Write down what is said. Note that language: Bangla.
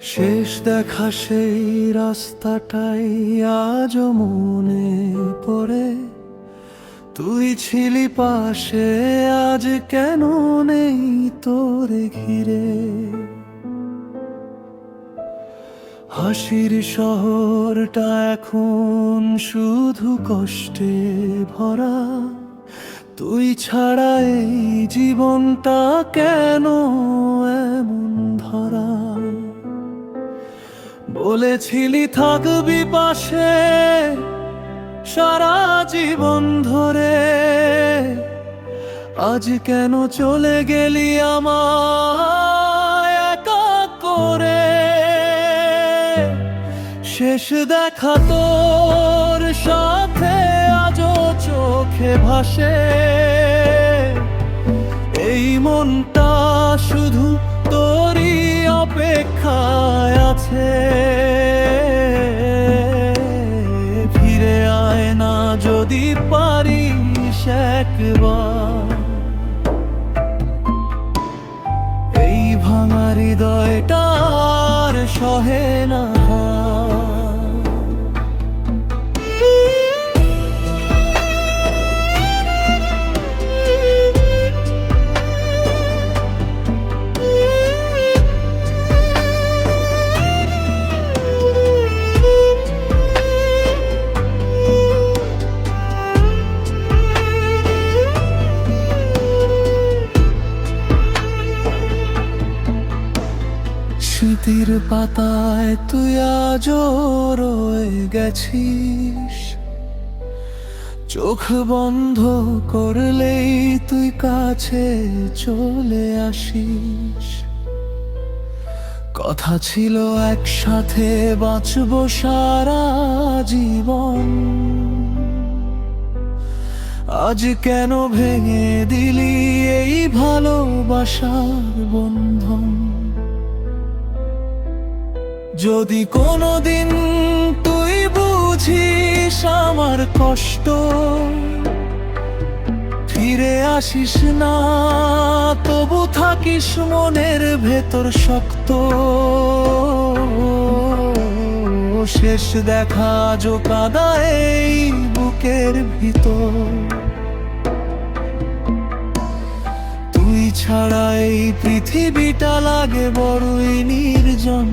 শেষ দেখা সেই রাস্তাটাই আজও মনে পড়ে। তুই ছিলি পাশে, আজ কেন নেই তোরে ঘিরে। হাসির শহরটা এখন শুধু কষ্টে ভরা। তুই ছাড়া এই জীবনটা কেন এমন ধরা। বলেছিলি থাকবি পাশে সারা জীবন ধরে, আজ কেন চলে গেলি আমায় একা করে। শেষ দেখা তোর সাথে আজও চোখে ভাসে। এই মনটা শুধু তোরই অপেক্ষায় আছে। ফিরে আয় না যদি পারিস একবার। এই ভাঙা হৃদয়টা আর সহে না। স্মৃতির পাতায় তুই আজও রয়ে গেছিস। চোখ বন্ধ করলেই তুই কাছে চলে আসিস। কথা ছিল একসাথে বাঁচবো সারা জীবন, আজ কেন ভেঙে দিলি এই ভালোবাসার বন্ধন। যদি কোনোদিন তুই বুঝিস আমার কষ্ট, ফিরে আসিস না তবু থাকিস মনের ভেতর শক্ত। শেষ দেখা যো কাঁদায় এই বুকের ভিতর। তুই ছাড়া এই পৃথিবীটা লাগে বড়ই নির্জন।